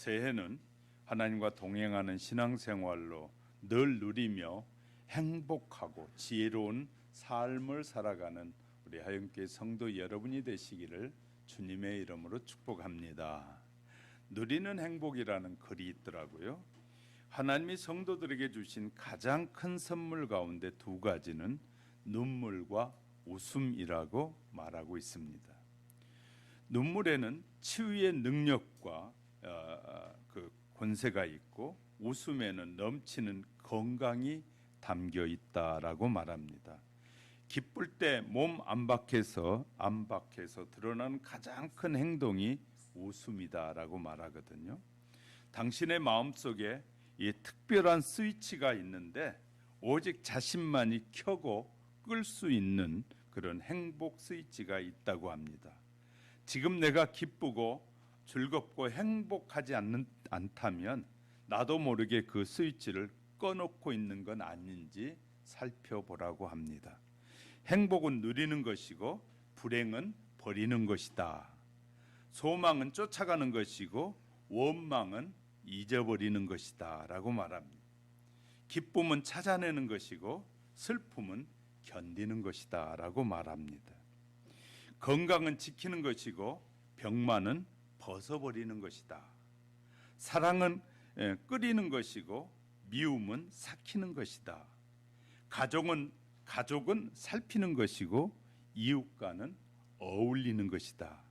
새해는 하나님과 동행하는 신앙생활로 늘 누리며 행복하고 지혜로운 삶을 살아가는 우리 하영교회 성도 여러분이 되시기를 주님의 이름으로 축복합니다. 누리는 행복이라는 글이 있더라고요. 하나님이 성도들에게 주신 가장 큰 선물 가운데 두 가지는 눈물과 웃음이라고 말하고 있습니다. 눈물에는 치유의 능력과 그 권세가 있고 웃음에는 넘치는 건강이 담겨 있다라고 말합니다. 기쁠 때 몸 안팎에서 드러나는 가장 큰 행동이 웃음이다라고 말하거든요. 당신의 마음속에 이 특별한 스위치가 있는데 오직 자신만이 켜고 끌 수 있는 그런 행복 스위치가 있다고 합니다. 지금 내가 기쁘고 즐겁고 행복하지 않다면 나도 모르게 그 스위치를 꺼놓고 있는 건 아닌지 살펴보라고 합니다. 행복은 누리는 것이고 불행은 버리는 것이다. 소망은 쫓아가는 것이고 원망은 잊어버리는 것이다 라고 말합니다. 기쁨은 찾아내는 것이고 슬픔은 견디는 것이다 라고 말합니다. 건강은 지키는 것이고 병만은 벗어버리는 것이다. 사랑은 끓이는 것이고 미움은 삭히는 것이다. 가족은 살피는 것이고 이웃과는 어울리는 것이다.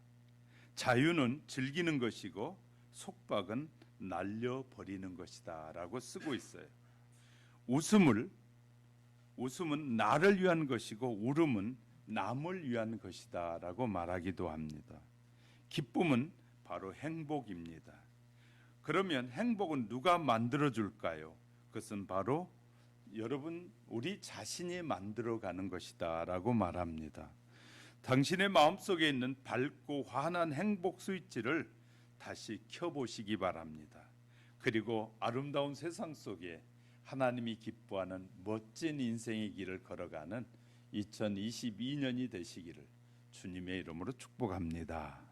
자유는 즐기는 것이고 속박은 날려버리는 것이다 라고 쓰고 있어요. 웃음은 나를 위한 것이고 울음은 남을 위한 것이다 라고 말하기도 합니다. 기쁨은 바로 행복입니다. 그러면 행복은 누가 만들어줄까요? 그것은 바로 여러분 우리 자신이 만들어가는 것이다 라고 말합니다. 당신의 마음속에 있는 밝고 환한 행복 스위치를 다시 켜보시기 바랍니다. 그리고 아름다운 세상 속에 하나님이 기뻐하는 멋진 인생의 길을 걸어가는 2022년이 되시기를 주님의 이름으로 축복합니다.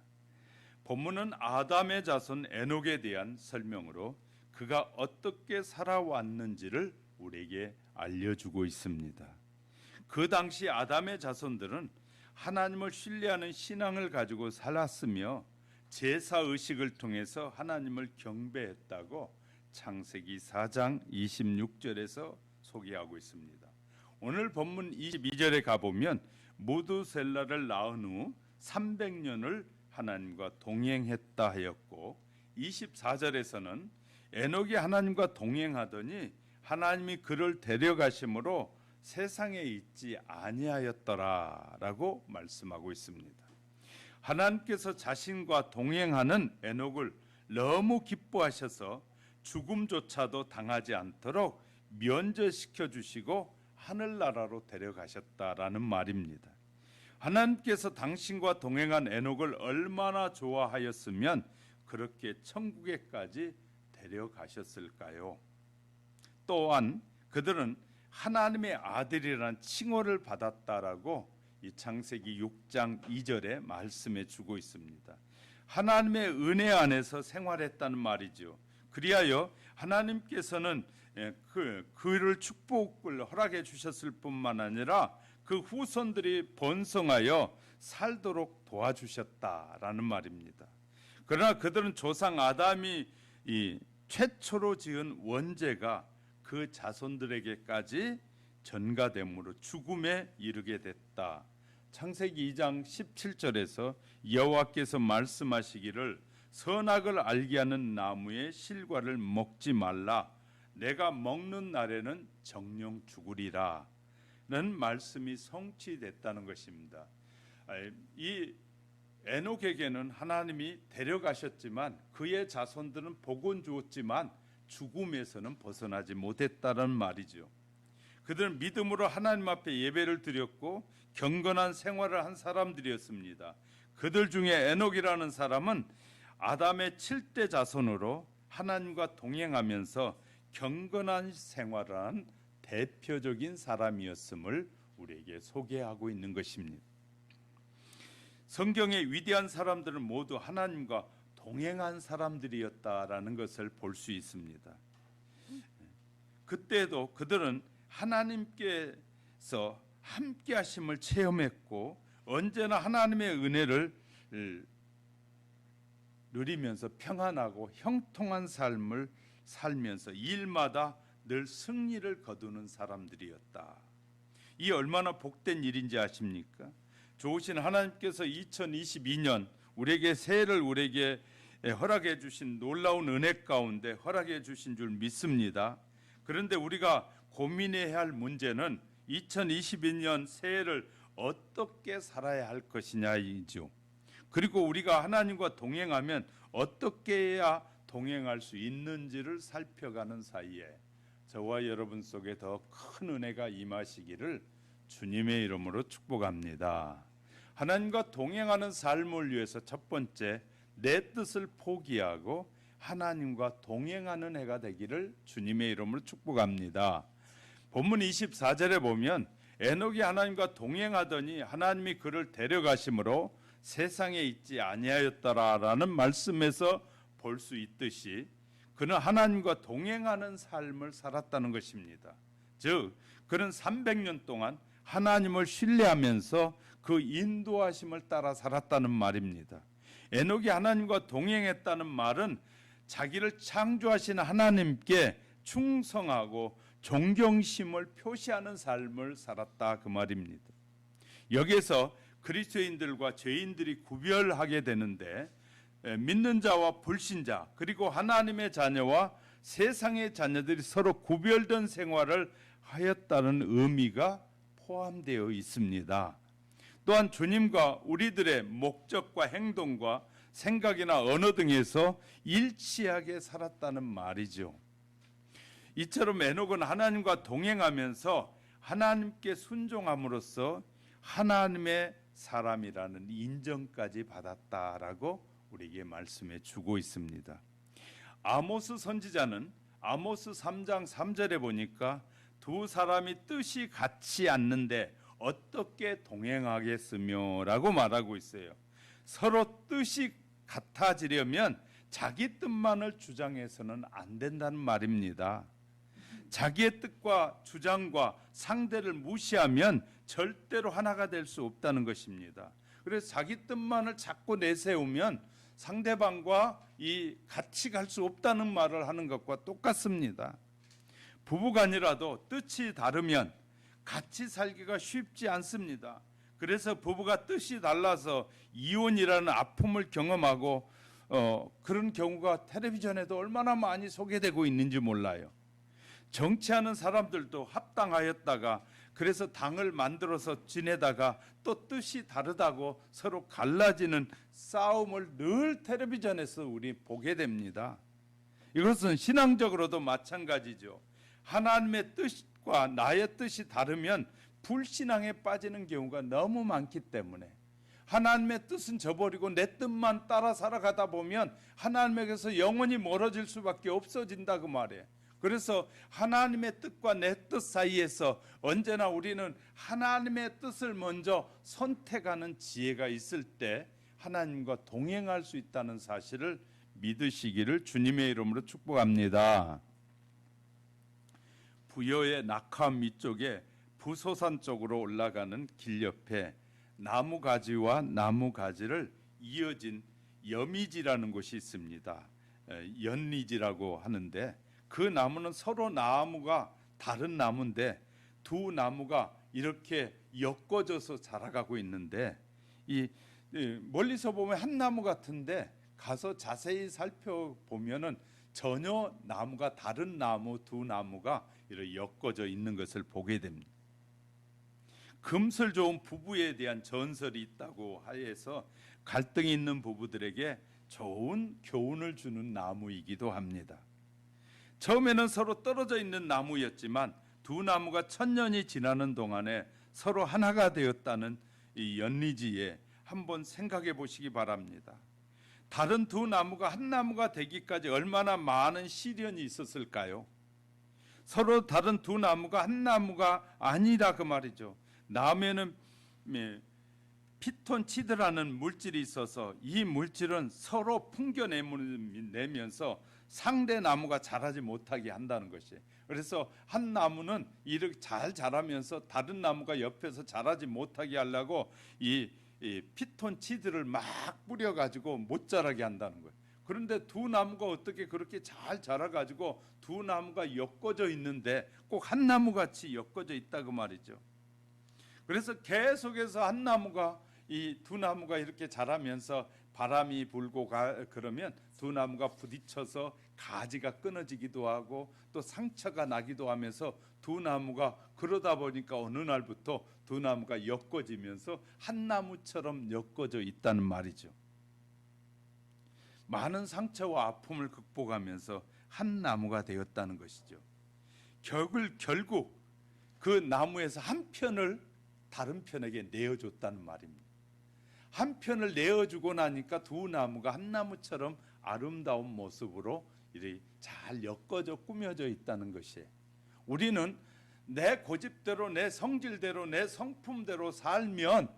본문은 아담의 자손 에녹에 대한 설명으로 그가 어떻게 살아왔는지를 우리에게 알려주고 있습니다. 그 당시 아담의 자손들은 하나님을 신뢰하는 신앙을 가지고 살았으며 제사의식을 통해서 하나님을 경배했다고 창세기 4장 26절에서 소개하고 있습니다. 오늘 본문 22절에 가보면 무두셀라를 낳은 후 300년을 하나님과 동행했다 하였고 24절에서는 에녹이 하나님과 동행하더니 하나님이 그를 데려가심으로 세상에 있지 아니하였더라라고 말씀하고 있습니다. 하나님께서 자신과 동행하는 에녹을 너무 기뻐하셔서 죽음조차도 당하지 않도록 면제시켜 주시고 하늘나라로 데려가셨다라는 말입니다. 하나님께서 당신과 동행한 에녹을 얼마나 좋아하였으면 그렇게 천국에까지 데려가셨을까요? 또한 그들은 하나님의 아들이라는 칭호를 받았다라고 이 창세기 6장 2절에 말씀해 주고 있습니다. 하나님의 은혜 안에서 생활했다는 말이죠. 그리하여 하나님께서는 그를 축복을 허락해 주셨을 뿐만 아니라 그 후손들이 번성하여 살도록 도와주셨다라는 말입니다. 그러나 그들은 조상 아담이 이 최초로 지은 원죄가 그 자손들에게까지 전가됨으로 죽음에 이르게 됐다. 창세기 2장 17절에서 여호와께서 말씀하시기를 선악을 알게 하는 나무의 실과를 먹지 말라. 내가 먹는 날에는 정령 죽으리라. 는 말씀이 성취됐다는 것입니다. 이 에녹에게는 하나님이 데려가셨지만 그의 자손들은 복은 주었지만 죽음에서는 벗어나지 못했다는 말이죠. 그들은 믿음으로 하나님 앞에 예배를 드렸고 경건한 생활을 한 사람들이었습니다. 그들 중에 에녹이라는 사람은 아담의 7대 자손으로 하나님과 동행하면서 경건한 생활을 한 대표적인 사람이었음을 우리에게 소개하고 있는 것입니다. 성경의 위대한 사람들은 모두 하나님과 동행한 사람들이었다라는 것을 볼 수 있습니다. 그때도 그들은 하나님께서 함께 하심을 체험했고 언제나 하나님의 은혜를 누리면서 평안하고 형통한 삶을 살면서 일마다 늘 승리를 거두는 사람들이었다. 이 얼마나 복된 일인지 아십니까? 좋으신 하나님께서 2022년 우리에게 새해를 우리에게 허락해 주신 놀라운 은혜 가운데 허락해 주신 줄 믿습니다. 그런데 우리가 고민해야 할 문제는 2022년 새해를 어떻게 살아야 할 것이냐이죠. 그리고 우리가 하나님과 동행하면 어떻게 해야 동행할 수 있는지를 살펴가는 사이에 저와 여러분 속에 더 큰 은혜가 임하시기를 주님의 이름으로 축복합니다. 하나님과 동행하는 삶을 위해서 첫 번째, 내 뜻을 포기하고 하나님과 동행하는 해가 되기를 주님의 이름으로 축복합니다. 본문 24절에 보면 에녹이 하나님과 동행하더니 하나님이 그를 데려가심으로 세상에 있지 아니하였더라라는 말씀에서 볼 수 있듯이 그는 하나님과 동행하는 삶을 살았다는 것입니다. 즉 그는 300년 동안 하나님을 신뢰하면서 그 인도하심을 따라 살았다는 말입니다. 에녹이 하나님과 동행했다는 말은 자기를 창조하신 하나님께 충성하고 존경심을 표시하는 삶을 살았다 그 말입니다. 여기에서 그리스도인들과 죄인들이 구별하게 되는데 믿는 자와 불신자 그리고 하나님의 자녀와 세상의 자녀들이 서로 구별된 생활을 하였다는 의미가 포함되어 있습니다. 또한 주님과 우리들의 목적과 행동과 생각이나 언어 등에서 일치하게 살았다는 말이죠. 이처럼 에녹은 하나님과 동행하면서 하나님께 순종함으로써 하나님의 사람이라는 인정까지 받았다라고 우리에게 말씀해 주고 있습니다. 아모스 선지자는 아모스 3장 3절에 보니까 두 사람이 뜻이 같지 않는데 어떻게 동행하겠으며 라고 말하고 있어요. 서로 뜻이 같아지려면 자기 뜻만을 주장해서는 안 된다는 말입니다. 자기의 뜻과 주장과 상대를 무시하면 절대로 하나가 될 수 없다는 것입니다. 그래서 자기 뜻만을 자꾸 내세우면 상대방과 같이 갈 수 없다는 말을 하는 것과 똑같습니다. 부부간이라도 뜻이 다르면 같이 살기가 쉽지 않습니다. 그래서 부부가 뜻이 달라서 이혼이라는 아픔을 경험하고 그런 경우가 텔레비전에도 얼마나 많이 소개되고 있는지 몰라요. 정치하는 사람들도 합당하였다가 그래서 당을 만들어서 지내다가 또 뜻이 다르다고 서로 갈라지는 싸움을 늘 텔레비전에서 우리 보게 됩니다. 이것은 신앙적으로도 마찬가지죠. 하나님의 뜻과 나의 뜻이 다르면 불신앙에 빠지는 경우가 너무 많기 때문에 하나님의 뜻은 저버리고 내 뜻만 따라 살아가다 보면 하나님에게서 영원히 멀어질 수밖에 없어진다 그 말이에요. 그래서 하나님의 뜻과 내 뜻 사이에서 언제나 우리는 하나님의 뜻을 먼저 선택하는 지혜가 있을 때 하나님과 동행할 수 있다는 사실을 믿으시기를 주님의 이름으로 축복합니다. 부여의 낙함 밑쪽에 부소산 쪽으로 올라가는 길 옆에 나무가지와 나무가지를 이어진 여미지라는 곳이 있습니다. 연리지라고 하는데 그 나무는 서로 나무가 다른 나무인데 두 나무가 이렇게 엮어져서 자라가고 있는데 멀리서 보면 한 나무 같은데 가서 자세히 살펴보면은 전혀 나무가 다른 나무 두 나무가 이렇게 엮어져 있는 것을 보게 됩니다. 금슬 좋은 부부에 대한 전설이 있다고 하여서 갈등이 있는 부부들에게 좋은 교훈을 주는 나무이기도 합니다. 처음에는 서로 떨어져 있는 나무였지만 두 나무가 천년이 지나는 동안에 서로 하나가 되었다는 이 연리지에 한번 생각해 보시기 바랍니다. 다른 두 나무가 한 나무가 되기까지 얼마나 많은 시련이 있었을까요? 서로 다른 두 나무가 한 나무가 아니라 그 말이죠. 나무에는 피톤치드라는 물질이 있어서 이 물질은 서로 풍겨내면서 상대 나무가 자라지 못하게 한다는 것이에요. 그래서 한 나무는 이렇게 잘 자라면서 다른 나무가 옆에서 자라지 못하게 하려고 이 피톤치드를 막 뿌려가지고 못 자라게 한다는 거예요. 그런데 두 나무가 어떻게 그렇게 잘 자라가지고 두 나무가 엮어져 있는데 꼭 한 나무 같이 엮어져 있다고 말이죠. 그래서 계속해서 한 나무가 이 두 나무가 이렇게 자라면서 바람이 불고 그러면 두 나무가 부딪혀서 가지가 끊어지기도 하고 또 상처가 나기도 하면서 두 나무가 그러다 보니까 어느 날부터 두 나무가 엮어지면서 한 나무처럼 엮어져 있다는 말이죠. 많은 상처와 아픔을 극복하면서 한 나무가 되었다는 것이죠. 결국 그 나무에서 한 편을 다른 편에게 내어줬다는 말입니다. 한 편을 내어주고 나니까 두 나무가 한 나무처럼 아름다운 모습으로 이렇게 잘 엮어져 꾸며져 있다는 것이에요. 우리는 내 고집대로 내 성질대로 내 성품대로 살면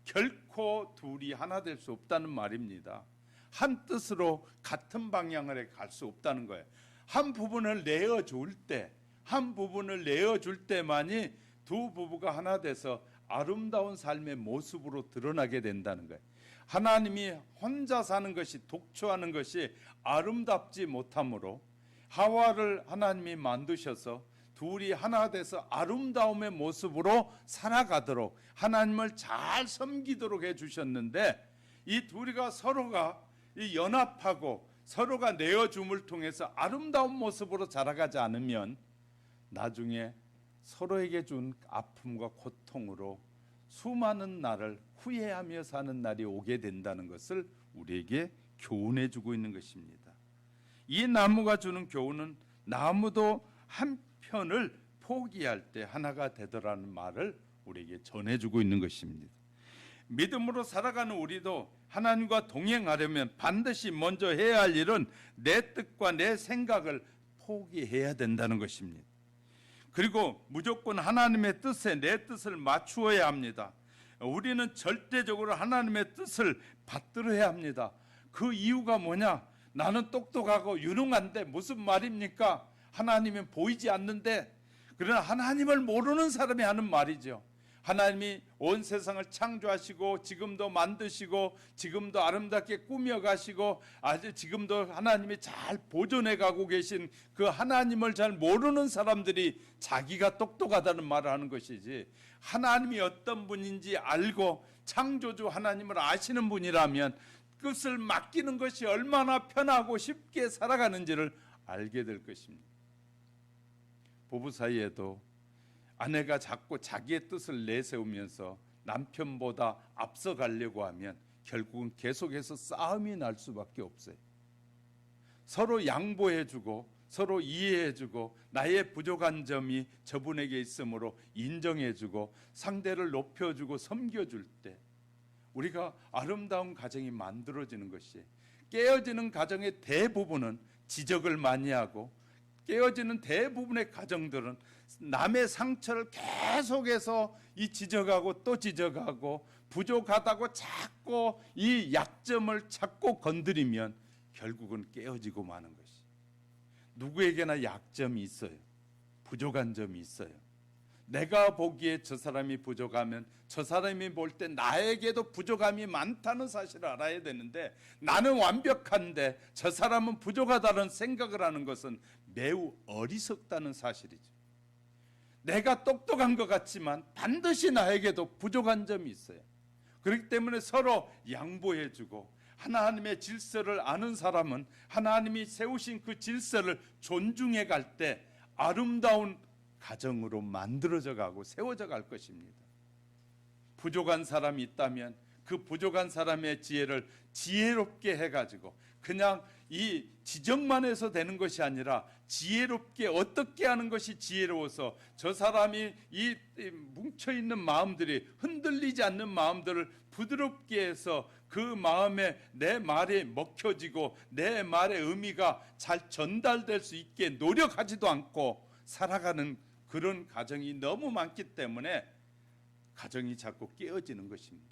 결코 둘이 하나 될 수 없다는 말입니다. 한 뜻으로 같은 방향을 갈 수 없다는 거예요. 한 부분을 내어줄 때만이 두 부부가 하나 돼서 아름다운 삶의 모습으로 드러나게 된다는 거예요. 하나님이 혼자 사는 것이, 독초하는 것이 아름답지 못하므로 하와를 하나님이 만드셔서 둘이 하나 돼서 아름다움의 모습으로 살아가도록 하나님을 잘 섬기도록 해주셨는데, 이 둘이가 서로가 연합하고 서로가 내어줌을 통해서 아름다운 모습으로 자라가지 않으면 나중에 서로에게 준 아픔과 고통으로 수많은 날을 후회하며 사는 날이 오게 된다는 것을 우리에게 교훈해 주고 있는 것입니다. 이 나무가 주는 교훈은 나무도 한 편을 포기할 때 하나가 되더라는 말을 우리에게 전해주고 있는 것입니다. 믿음으로 살아가는 우리도 하나님과 동행하려면 반드시 먼저 해야 할 일은 내 뜻과 내 생각을 포기해야 된다는 것입니다. 그리고 무조건 하나님의 뜻에 내 뜻을 맞추어야 합니다. 우리는 절대적으로 하나님의 뜻을 받들어야 합니다. 그 이유가 뭐냐? 나는 똑똑하고 유능한데 무슨 말입니까? 하나님은 보이지 않는데. 그러나 하나님을 모르는 사람이 하는 말이죠. 하나님이 온 세상을 창조하시고 지금도 만드시고 지금도 아름답게 꾸며가시고 아주 지금도 하나님이 잘 보존해 가고 계신 그 하나님을 잘 모르는 사람들이 자기가 똑똑하다는 말을 하는 것이지, 하나님이 어떤 분인지 알고 창조주 하나님을 아시는 분이라면 뜻을 맡기는 것이 얼마나 편하고 쉽게 살아가는지를 알게 될 것입니다. 부부 사이에도 아내가 자꾸 자기의 뜻을 내세우면서 남편보다 앞서가려고 하면 결국은 계속해서 싸움이 날 수밖에 없어요. 서로 양보해주고 서로 이해해주고 나의 부족한 점이 저분에게 있으므로 인정해주고 상대를 높여주고 섬겨줄 때 우리가 아름다운 가정이 만들어지는 것이에요. 깨어지는 가정의 대부분은 지적을 많이 하고, 깨어지는 대부분의 가정들은 남의 상처를 계속해서 지적하고 또 지적하고 부족하다고 자꾸 이 약점을 자꾸 건드리면 결국은 깨어지고 마는 것이. 누구에게나 약점이 있어요. 부족한 점이 있어요. 내가 보기에 저 사람이 부족하면 저 사람이 볼 때 나에게도 부족함이 많다는 사실을 알아야 되는데, 나는 완벽한데 저 사람은 부족하다는 생각을 하는 것은 매우 어리석다는 사실이죠. 내가 똑똑한 것 같지만 반드시 나에게도 부족한 점이 있어요. 그렇기 때문에 서로 양보해주고, 하나님의 질서를 아는 사람은 하나님이 세우신 그 질서를 존중해 갈 때 아름다운 가정으로 만들어져 가고 세워져 갈 것입니다. 부족한 사람이 있다면 그 부족한 사람의 지혜를 지혜롭게 해가지고 그냥 이 지적만 해서 되는 것이 아니라 지혜롭게 어떻게 하는 것이 지혜로워서 저 사람이 이 뭉쳐있는 마음들이 흔들리지 않는 마음들을 부드럽게 해서 그 마음에 내 말이 먹혀지고 내 말의 의미가 잘 전달될 수 있게 노력하지도 않고 살아가는 그런 가정이 너무 많기 때문에 가정이 자꾸 깨어지는 것입니다.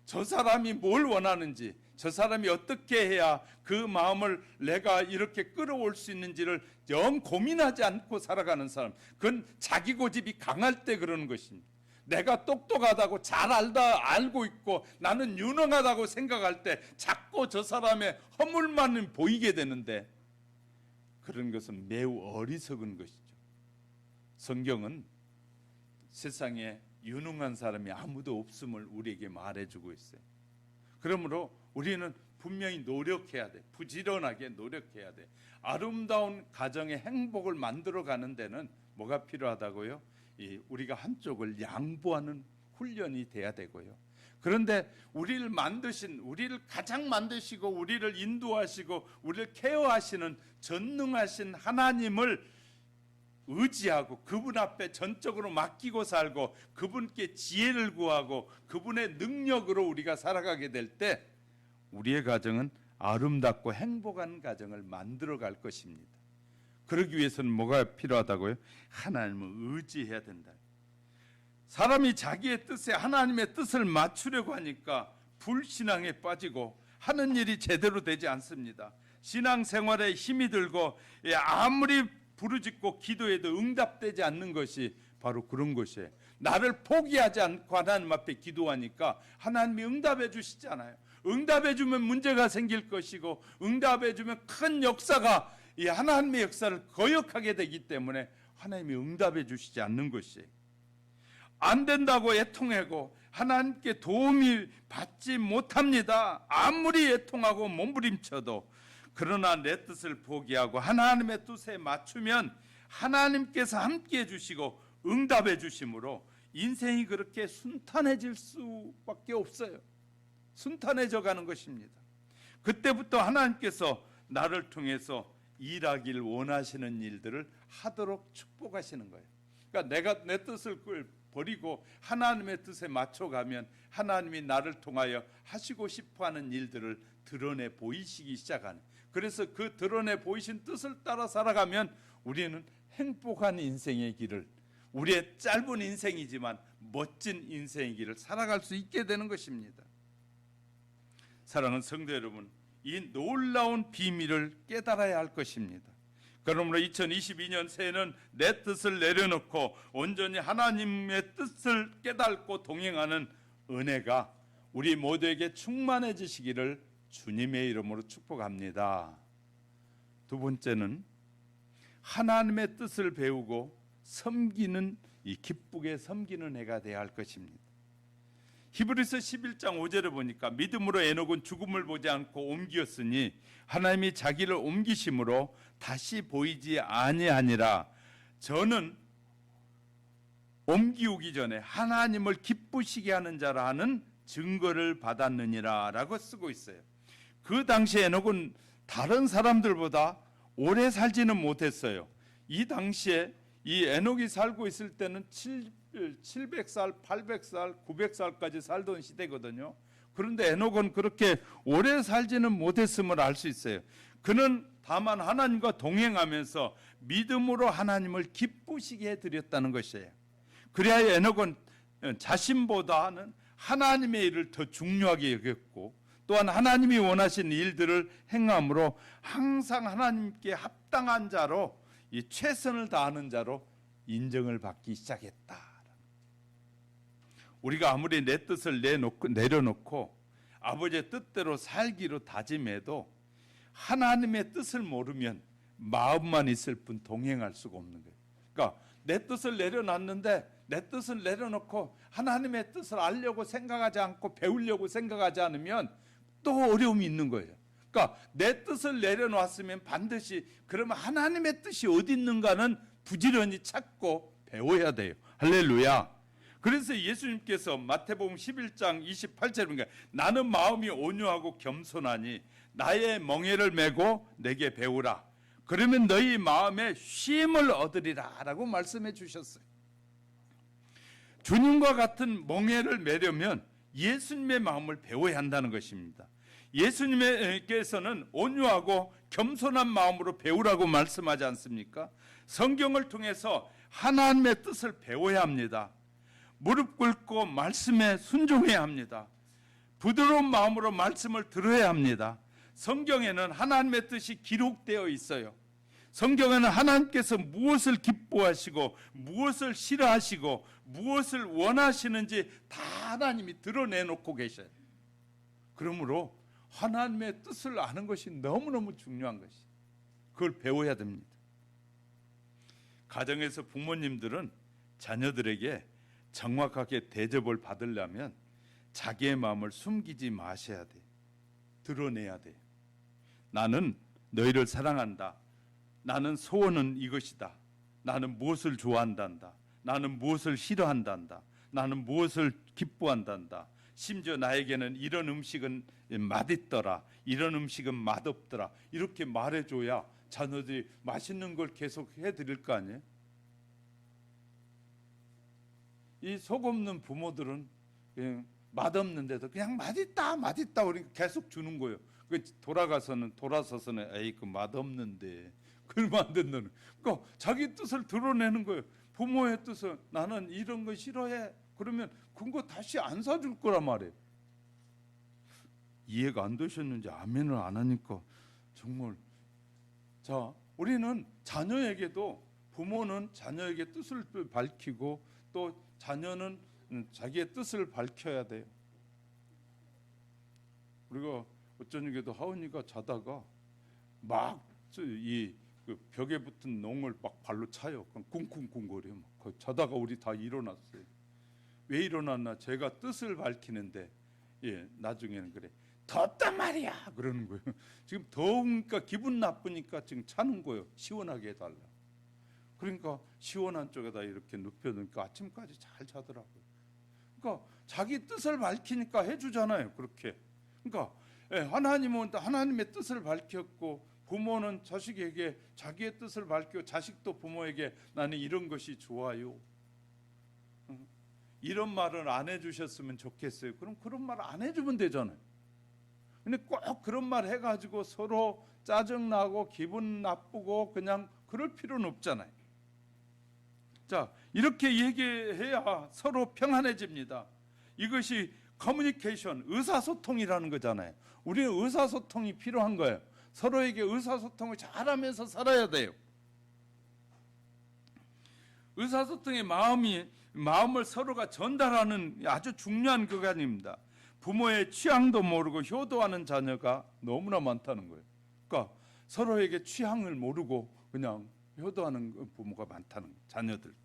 저 사람이 뭘 원하는지, 저 사람이 어떻게 해야 그 마음을 내가 이렇게 끌어올 수 있는지를 영 고민하지 않고 살아가는 사람, 그건 자기 고집이 강할 때 그러는 것입니다. 내가 똑똑하다고 잘 알고 있고 나는 유능하다고 생각할 때 자꾸 저 사람의 허물만 보이게 되는데, 그런 것은 매우 어리석은 것이죠. 성경은 세상에 유능한 사람이 아무도 없음을 우리에게 말해주고 있어요. 그러므로 우리는 분명히 노력해야 돼. 부지런하게 노력해야 돼. 아름다운 가정의 행복을 만들어가는 데는 뭐가 필요하다고요? 우리가 한쪽을 양보하는 훈련이 돼야 되고요. 그런데 우리를 가장 만드시고 우리를 인도하시고 우리를 케어하시는 전능하신 하나님을 의지하고 그분 앞에 전적으로 맡기고 살고 그분께 지혜를 구하고 그분의 능력으로 우리가 살아가게 될 때 우리의 가정은 아름답고 행복한 가정을 만들어 갈 것입니다. 그러기 위해서는 뭐가 필요하다고요? 하나님을 의지해야 된다. 사람이 자기의 뜻에 하나님의 뜻을 맞추려고 하니까 불신앙에 빠지고 하는 일이 제대로 되지 않습니다. 신앙생활에 힘이 들고 아무리 부르짖고 기도해도 응답되지 않는 것이 바로 그런 것이에요. 나를 포기하지 않고 하나님 앞에 기도하니까 하나님이 응답해 주시잖아요. 응답해 주면 문제가 생길 것이고 응답해 주면 큰 역사가, 이 하나님의 역사를 거역하게 되기 때문에 하나님이 응답해 주시지 않는 것이에요. 안 된다고 애통하고 하나님께 도움이 받지 못합니다. 아무리 애통하고 몸부림쳐도. 그러나 내 뜻을 포기하고 하나님의 뜻에 맞추면 하나님께서 함께해 주시고 응답해 주심으로 인생이 그렇게 순탄해질 수밖에 없어요. 순탄해져 가는 것입니다. 그때부터 하나님께서 나를 통해서 일하길 원하시는 일들을 하도록 축복하시는 거예요. 그러니까 내가 내 뜻을 버리고 하나님의 뜻에 맞춰가면 하나님이 나를 통하여 하시고 싶어하는 일들을 드러내 보이시기 시작하는. 그래서 그 드러내 보이신 뜻을 따라 살아가면 우리는 행복한 인생의 길을, 우리의 짧은 인생이지만 멋진 인생의 길을 살아갈 수 있게 되는 것입니다. 사랑하는 성도 여러분, 이 놀라운 비밀을 깨달아야 할 것입니다. 그러므로 2022년 새해는 내 뜻을 내려놓고 온전히 하나님의 뜻을 깨닫고 동행하는 은혜가 우리 모두에게 충만해지시기를 주님의 이름으로 축복합니다. 두 번째는 하나님의 뜻을 배우고 섬기는, 이 기쁘게 섬기는 해가 되어야 할 것입니다. 히브리서 11장 5절에 보니까 믿음으로 에녹은 죽음을 보지 않고 옮기었으니 하나님이 자기를 옮기심으로 다시 보이지 아니하니라. 저는 옮기우기 전에 하나님을 기쁘시게 하는 자라 하는 증거를 받았느니라 라고 쓰고 있어요. 그 당시에 에녹은 다른 사람들보다 오래 살지는 못했어요. 이 당시에 이 에녹이 살고 있을 때는 700살, 800살, 900살까지 살던 시대거든요. 그런데 에녹은 그렇게 오래 살지는 못했음을 알 수 있어요. 그는 다만 하나님과 동행하면서 믿음으로 하나님을 기쁘시게 해드렸다는 것이에요. 그래야 에녹은 자신보다는 하나님의 일을 더 중요하게 여겼고 또한 하나님이 원하신 일들을 행함으로 항상 하나님께 합당한 자로, 이 최선을 다하는 자로 인정을 받기 시작했다. 우리가 아무리 내 뜻을 내려놓고 아버지의 뜻대로 살기로 다짐해도 하나님의 뜻을 모르면 마음만 있을 뿐 동행할 수가 없는 거예요. 그러니까 내 뜻을 내려놨는데 내 뜻을 내려놓고 하나님의 뜻을 알려고 생각하지 않고 배우려고 생각하지 않으면 또 어려움이 있는 거예요. 그러니까 내 뜻을 내려놨으면 반드시 그러면 하나님의 뜻이 어디 있는가는 부지런히 찾고 배워야 돼요. 할렐루야. 그래서 예수님께서 마태복음 11장 28절에 보니까 나는 마음이 온유하고 겸손하니 나의 멍에를 메고 내게 배우라. 그러면 너희 마음에 쉼을 얻으리라 라고 말씀해 주셨어요. 주님과 같은 멍에를 메려면 예수님의 마음을 배워야 한다는 것입니다. 예수님께서는 온유하고 겸손한 마음으로 배우라고 말씀하지 않습니까? 성경을 통해서 하나님의 뜻을 배워야 합니다. 무릎 꿇고 말씀에 순종해야 합니다. 부드러운 마음으로 말씀을 들어야 합니다. 성경에는 하나님의 뜻이 기록되어 있어요. 성경에는 하나님께서 무엇을 기뻐하시고 무엇을 싫어하시고 무엇을 원하시는지 다 하나님이 드러내놓고 계셔요. 그러므로 하나님의 뜻을 아는 것이 너무너무 중요한 것이에요. 그걸 배워야 됩니다. 가정에서 부모님들은 자녀들에게 정확하게 대접을 받으려면 자기의 마음을 숨기지 마셔야 돼요. 드러내야 돼요. 나는 너희를 사랑한다. 나는 소원은 이것이다. 나는 무엇을 좋아한단다. 나는 무엇을 싫어한단다. 나는 무엇을 기뻐한단다. 심지어 나에게는 이런 음식은 맛있더라. 이런 음식은 맛없더라. 이렇게 말해줘야 자녀들이 맛있는 걸 계속 해드릴 거 아니에요? 이 속 없는 부모들은 맛없는데도 그냥 맛있다 맛있다 우리 계속 주는 거예요. 돌아서서는 에이 그 맛없는데 그러면 안 된다는. 그러니까 자기 뜻을 드러내는 거예요. 부모의 뜻은 나는 이런 거 싫어해. 그러면 그거 다시 안 사줄 거란 말이에요. 이해가 안 되셨는지 아멘을 안 하니까 정말. 자, 우리는 자녀에게도 부모는 자녀에게 뜻을 밝히고 또 자녀는 자기의 뜻을 밝혀야 돼요. 우리가 어쩌니게도 하은이가 자다가 막 이 벽에 붙은 농을 막 발로 차요. 쿵쿵쿵거려요. 자다가 우리 다 일어났어요. 왜 일어났나? 제가 뜻을 밝히는데 나중에는 그래. 덥단 말이야. 그러는 거예요. 지금 더우니까 기분 나쁘니까 지금 차는 거예요. 시원하게 해달라. 그러니까 시원한 쪽에다 이렇게 눕혀놓으니까 아침까지 잘 자더라고요. 그러니까 자기 뜻을 밝히니까 해주잖아요. 그렇게. 그러니까 하나님은 하나님의 뜻을 밝혔고 부모는 자식에게 자기의 뜻을 밝히고 자식도 부모에게 나는 이런 것이 좋아요. 이런 말을 안 해주셨으면 좋겠어요. 그럼 그런 말 안 해주면 되잖아요. 근데 꼭 그런 말 해가지고 서로 짜증나고 기분 나쁘고 그냥 그럴 필요는 없잖아요. 자, 이렇게 얘기해야 서로 평안해집니다. 이것이 커뮤니케이션, 의사소통이라는 거잖아요. 우리는 의사소통이 필요한 거예요. 서로에게 의사소통을 잘하면서 살아야 돼요. 의사소통의 마음을 서로가 전달하는 아주 중요한 구간입니다. 부모의 취향도 모르고 효도하는 자녀가 너무나 많다는 거예요. 그러니까 서로에게 취향을 모르고 그냥 효도하는 부모가 많다는 거예요. 자녀들도.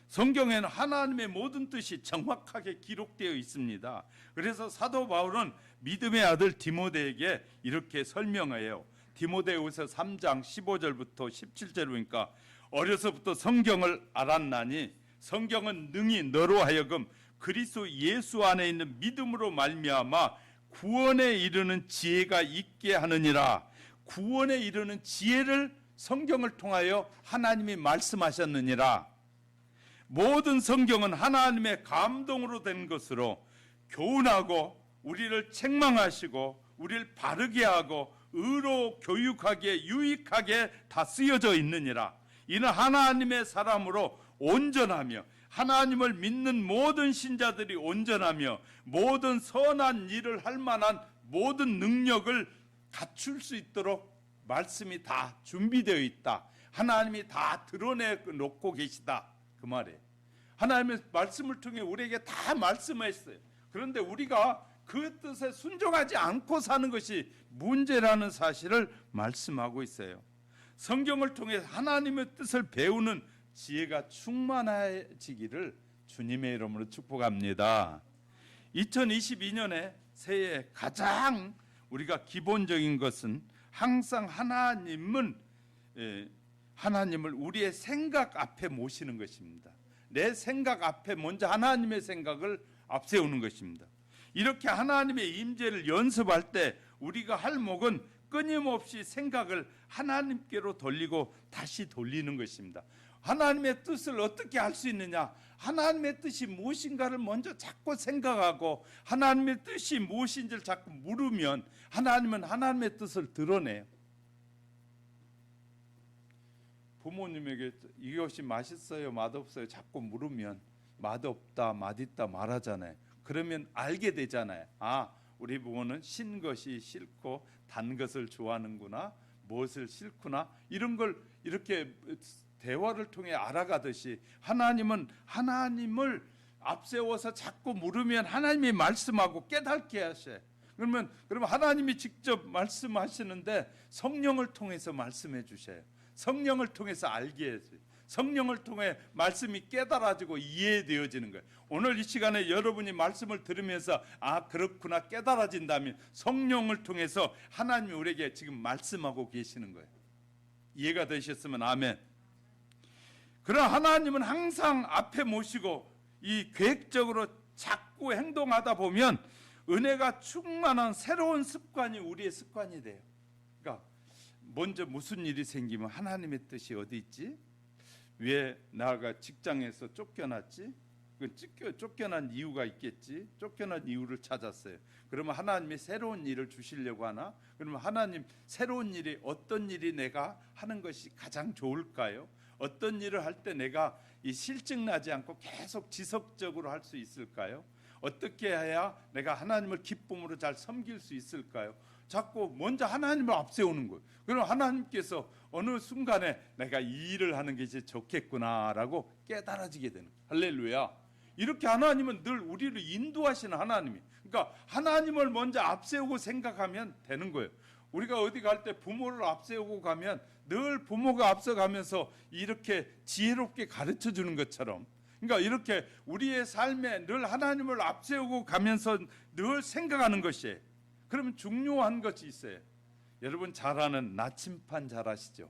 성경에는 하나님의 모든 뜻이 정확하게 기록되어 있습니다. 그래서 사도 바울은 믿음의 아들 디모데에게 이렇게 설명해요. 디모데후서 3장 15절부터 17절이니까 어려서부터 성경을 알았나니 성경은 능히 너로 하여금 그리스도 예수 안에 있는 믿음으로 말미암아 구원에 이르는 지혜가 있게 하느니라. 구원에 이르는 지혜를 성경을 통하여 하나님이 말씀하셨느니라. 모든 성경은 하나님의 감동으로 된 것으로 교훈하고 우리를 책망하시고 우리를 바르게 하고 의로 교육하게 유익하게 다 쓰여져 있느니라. 이는 하나님의 사람으로 온전하며 하나님을 믿는 모든 신자들이 온전하며 모든 선한 일을 할 만한 모든 능력을 갖출 수 있도록 말씀이 다 준비되어 있다. 하나님이 다 드러내놓고 계시다. 그 말이에요. 하나님의 말씀을 통해 우리에게 다 말씀했어요. 그런데 우리가 그 뜻에 순종하지 않고 사는 것이 문제라는 사실을 말씀하고 있어요. 성경을 통해 하나님의 뜻을 배우는 지혜가 충만해지기를 주님의 이름으로 축복합니다. 2022년에 새해 가장 우리가 기본적인 것은 항상 하나님을 우리의 생각 앞에 모시는 것입니다. 내 생각 앞에 먼저 하나님의 생각을 앞세우는 것입니다. 이렇게 하나님의 임재를 연습할 때 우리가 할 목은 끊임없이 생각을 하나님께로 돌리고 다시 돌리는 것입니다. 하나님의 뜻을 어떻게 할 수 있느냐? 하나님의 뜻이 무엇인가를 먼저 자꾸 생각하고 하나님의 뜻이 무엇인지를 자꾸 물으면 하나님은 하나님의 뜻을 드러내요. 부모님에게 이것이 맛있어요, 맛없어요 자꾸 물으면 맛없다, 맛있다 말하잖아요. 그러면 알게 되잖아요. 아, 우리 부모는 신 것이 싫고 단 것을 좋아하는구나, 무엇을 싫구나, 이런 걸 이렇게 대화를 통해 알아가듯이 하나님은 하나님을 앞세워서 자꾸 물으면 하나님이 말씀하고 깨닫게 하셔요. 그러면 하나님이 직접 말씀하시는데 성령을 통해서 말씀해 주셔요. 성령을 통해서 알게 해줘요. 성령을 통해 말씀이 깨달아지고 이해되어지는 거예요. 오늘 이 시간에 여러분이 말씀을 들으면서 아, 그렇구나 깨달아진다면 성령을 통해서 하나님이 우리에게 지금 말씀하고 계시는 거예요. 이해가 되셨으면 아멘. 그러나 하나님은 항상 앞에 모시고 이 계획적으로 자꾸 행동하다 보면 은혜가 충만한 새로운 습관이 우리의 습관이 돼요. 그러니까 먼저 무슨 일이 생기면 하나님의 뜻이 어디 있지? 왜 나가 직장에서 쫓겨났지? 쫓겨난 이유가 있겠지. 쫓겨난 이유를 찾았어요. 그러면 하나님이 새로운 일을 주시려고 하나? 그러면 하나님 새로운 일이 어떤 일이 내가 하는 것이 가장 좋을까요? 어떤 일을 할 때 내가 이 실증나지 않고 계속 지속적으로 할 수 있을까요? 어떻게 해야 내가 하나님을 기쁨으로 잘 섬길 수 있을까요? 자꾸 먼저 하나님을 앞세우는 거예요. 그럼 하나님께서 어느 순간에 내가 이 일을 하는 것이 좋겠구나라고 깨달아지게 되는 거예요. 할렐루야. 이렇게 하나님은 늘 우리를 인도하시는 하나님이. 그러니까 하나님을 먼저 앞세우고 생각하면 되는 거예요. 우리가 어디 갈 때 부모를 앞세우고 가면 늘 부모가 앞서가면서 이렇게 지혜롭게 가르쳐 주는 것처럼, 그러니까 이렇게 우리의 삶에 늘 하나님을 앞세우고 가면서 늘 생각하는 것이에요. 그러면 중요한 것이 있어요. 여러분 잘 아는 나침판 잘 아시죠?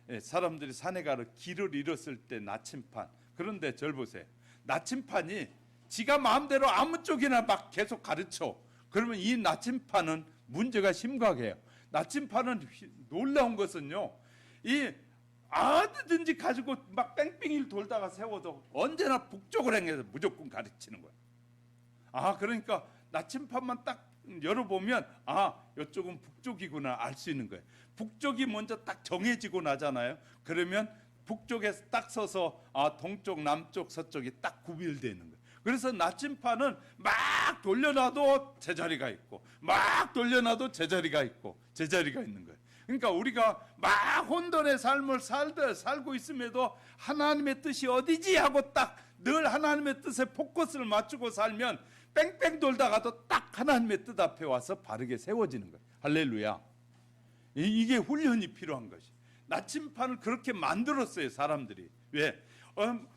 예, 사람들이 산에 가서 길을 잃었을 때 나침판. 그런데 절 보세요. 나침판이 지가 마음대로 아무 쪽이나 막 계속 가르쳐. 그러면 이 나침판은 문제가 심각해요. 나침판은 놀라운 것은요, 이 어디든지 가지고 막 뺑뺑이를 돌다가 세워도 언제나 북쪽을 향해서 무조건 가르치는 거예요. 아, 그러니까 나침판만 딱 열어보면 아, 이쪽은 북쪽이구나 알 수 있는 거예요. 북쪽이 먼저 딱 정해지고 나잖아요. 그러면 북쪽에 딱 서서 아, 동쪽, 남쪽, 서쪽이 딱 구별되는 거예요. 그래서 나침판은 막 돌려놔도 제자리가 있고 막 돌려놔도 제자리가 있고 제자리가 있는 거예요. 그러니까 우리가 막 혼돈의 삶을 살고 있음에도 하나님의 뜻이 어디지 하고 딱 늘 하나님의 뜻에 포커스를 맞추고 살면 뺑뺑 돌다가도 딱 하나님의 뜻 앞에 와서 바르게 세워지는 거예요. 할렐루야. 이게 훈련이 필요한 것이. 나침판을 그렇게 만들었어요, 사람들이. 왜?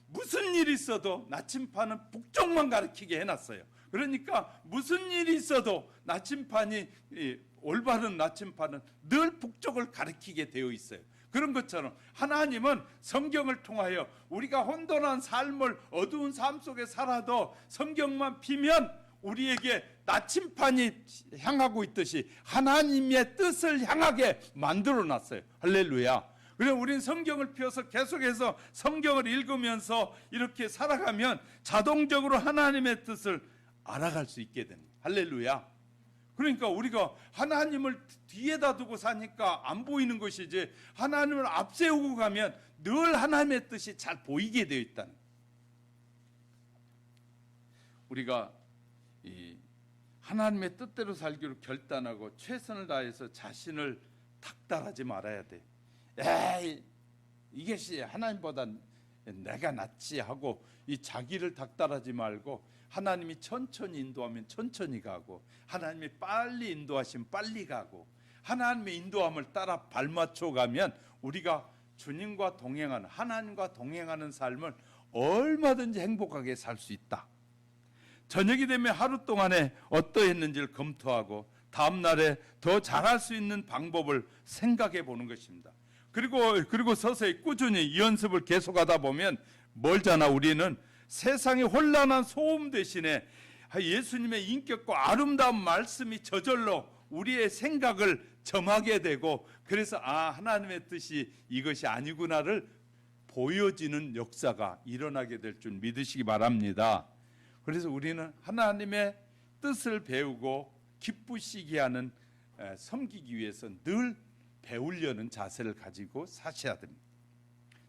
무슨 일이 있어도 나침판은 북쪽만 가리키게 해놨어요. 그러니까 무슨 일이 있어도 나침판이 올바른 나침판은 늘 북쪽을 가리키게 되어 있어요. 그런 것처럼 하나님은 성경을 통하여 우리가 혼돈한 삶을 어두운 삶 속에 살아도 성경만 피면 우리에게 나침판이 향하고 있듯이 하나님의 뜻을 향하게 만들어 놨어요. 할렐루야. 그래서 우리는 성경을 펴서 계속해서 성경을 읽으면서 이렇게 살아가면 자동적으로 하나님의 뜻을 알아갈 수 있게 됩니다. 할렐루야. 그러니까 우리가 하나님을 뒤에다 두고 사니까 안 보이는 것이지 하나님을 앞세우고 가면 늘 하나님의 뜻이 잘 보이게 되어 있다는 거예요. 우리가 이 하나님의 뜻대로 살기로 결단하고 최선을 다해서 자신을 닥달하지 말아야 돼. 에이, 이것이 하나님보다 내가 낫지 하고 이 자기를 닥달하지 말고 하나님이 천천히 인도하면 천천히 가고 하나님이 빨리 인도하시면 빨리 가고 하나님의 인도함을 따라 발맞춰 가면 우리가 주님과 동행하는 하나님과 동행하는 삶을 얼마든지 행복하게 살 수 있다. 저녁이 되면 하루 동안에 어떠했는지를 검토하고 다음 날에 더 잘할 수 있는 방법을 생각해 보는 것입니다. 그리고 서서히 꾸준히 이 연습을 계속하다 보면 멀잖아. 우리는 세상의 혼란한 소음 대신에 예수님의 인격과 아름다운 말씀이 저절로 우리의 생각을 점하게 되고 그래서 아, 하나님의 뜻이 이것이 아니구나를 보여지는 역사가 일어나게 될 줄 믿으시기 바랍니다. 그래서 우리는 하나님의 뜻을 배우고 기쁘시게 하는 섬기기 위해서 늘 배우려는 자세를 가지고 사셔야 됩니다.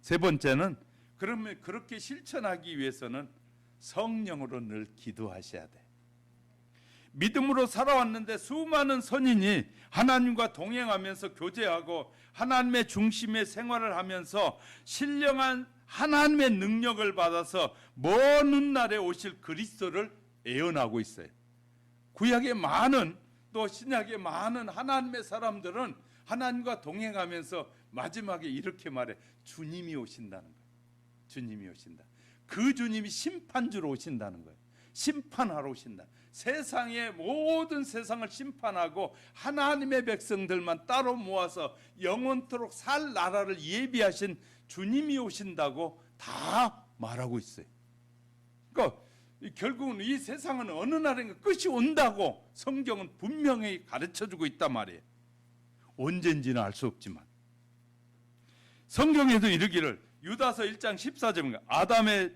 세 번째는 그러면 그렇게 실천하기 위해서는 성령으로 늘 기도하셔야 돼. 믿음으로 살아왔는데 수많은 선인이 하나님과 동행하면서 교제하고 하나님의 중심의 생활을 하면서 신령한 하나님의 능력을 받아서 먼 훗날에 오실 그리스도를 예언하고 있어요. 구약의 많은 또 신약의 많은 하나님의 사람들은 하나님과 동행하면서 마지막에 이렇게 말해. 주님이 오신다는 거예요. 주님이 오신다. 그 주님이 심판주로 오신다는 거예요. 심판하러 오신다. 세상의 모든 세상을 심판하고 하나님의 백성들만 따로 모아서 영원토록 살 나라를 예비하신 주님이 오신다고 다 말하고 있어요. 그러니까 결국은 이 세상은 어느 날인가 끝이 온다고 성경은 분명히 가르쳐주고 있단 말이에요. 언젠지는 알 수 없지만 성경에도 이르기를 유다서 1장 14절인가 아담의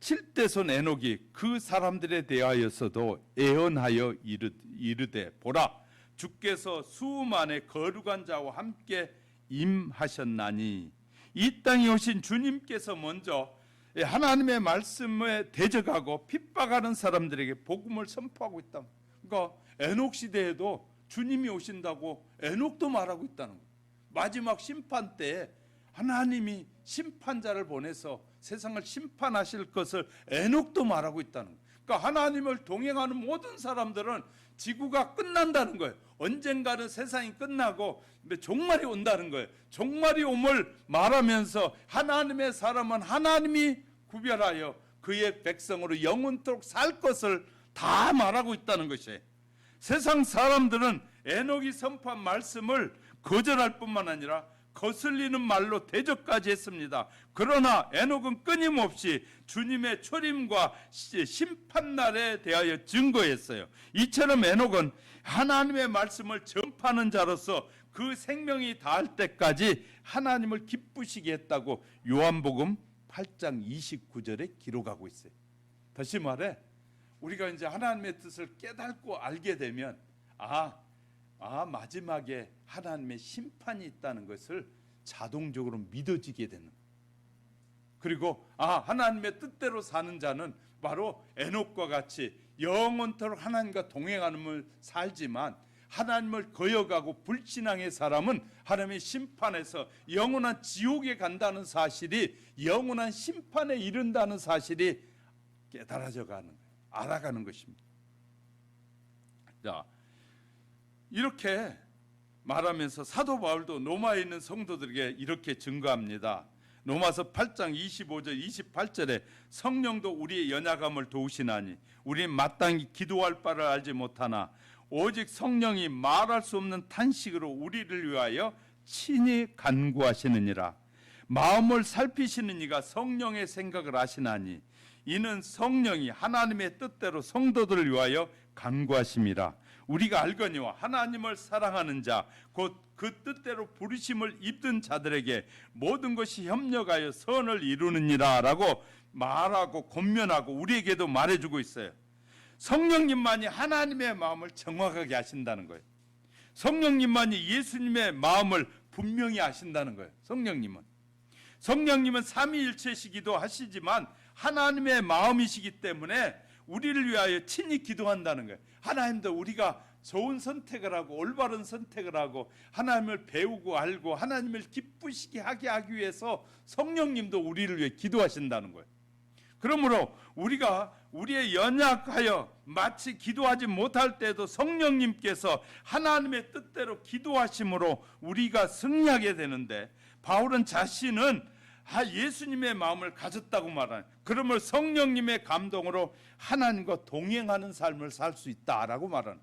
7대손 에녹이 그 사람들에 대하여서도 예언하여 이르되 보라 주께서 수만의 거룩한 자와 함께 임하셨나니 이 땅에 오신 주님께서 먼저 하나님의 말씀에 대적하고 핍박하는 사람들에게 복음을 선포하고 있다. 그러니까 에녹 시대에도 주님이 오신다고 에녹도 말하고 있다는 거예요. 마지막 심판 때에 하나님이 심판자를 보내서 세상을 심판하실 것을 에녹도 말하고 있다는 거예요. 그러니까 하나님을 동행하는 모든 사람들은 지구가 끝난다는 거예요. 언젠가는 세상이 끝나고 종말이 온다는 거예요. 종말이 옴을 말하면서 하나님의 사람은 하나님이 구별하여 그의 백성으로 영원토록 살 것을 다 말하고 있다는 것이에요. 세상 사람들은 에녹이 선포한 말씀을 거절할 뿐만 아니라 거슬리는 말로 대적까지 했습니다. 그러나 에녹은 끊임없이 주님의 초림과 심판날에 대하여 증거했어요. 이처럼 에녹은 하나님의 말씀을 전파하는 자로서 그 생명이 닿을 때까지 하나님을 기쁘시게 했다고 요한복음 8장 29절에 기록하고 있어요. 다시 말해 우리가 이제 하나님의 뜻을 깨닫고 알게 되면 마지막에 하나님의 심판이 있다는 것을 자동적으로 믿어지게 되는 거예요. 그리고 하나님의 뜻대로 사는 자는 바로 에녹과 같이 영원토록 하나님과 동행하는 살지만 하나님을 거역하고 불신앙의 사람은 하나님의 심판에서 영원한 지옥에 간다는 사실이 영원한 심판에 이른다는 사실이 깨달아져 가는 거예요. 알아가는 것입니다. 자, 이렇게 말하면서 사도 바울도 로마에 있는 성도들에게 이렇게 증거합니다. 로마서 8장 25절 28절에 성령도 우리의 연약함을 도우시나니 우리는 마땅히 기도할 바를 알지 못하나 오직 성령이 말할 수 없는 탄식으로 우리를 위하여 친히 간구하시느니라. 마음을 살피시는 이가 성령의 생각을 아시나니 이는 성령이 하나님의 뜻대로 성도들을 위하여 간구하심이라. 우리가 알거니와 하나님을 사랑하는 자 곧 그 뜻대로 부르심을 입은 자들에게 모든 것이 협력하여 선을 이루느니라 라고 말하고 권면하고 우리에게도 말해주고 있어요. 성령님만이 하나님의 마음을 정확하게 아신다는 거예요. 성령님만이 예수님의 마음을 분명히 아신다는 거예요. 성령님은 삼위일체시기도 하시지만 하나님의 마음이시기 때문에 우리를 위하여 친히 기도한다는 거예요. 하나님도 우리가 좋은 선택을 하고 올바른 선택을 하고 하나님을 배우고 알고 하나님을 기쁘시게 하기 위해서 성령님도 우리를 위해 기도하신다는 거예요. 그러므로 우리가 우리의 연약하여 마치 기도하지 못할 때도 성령님께서 하나님의 뜻대로 기도하심으로 우리가 승리하게 되는데 바울은 자신은 예수님의 마음을 가졌다고 말하는, 그러므로 성령님의 감동으로 하나님과 동행하는 삶을 살 수 있다라고 말하는,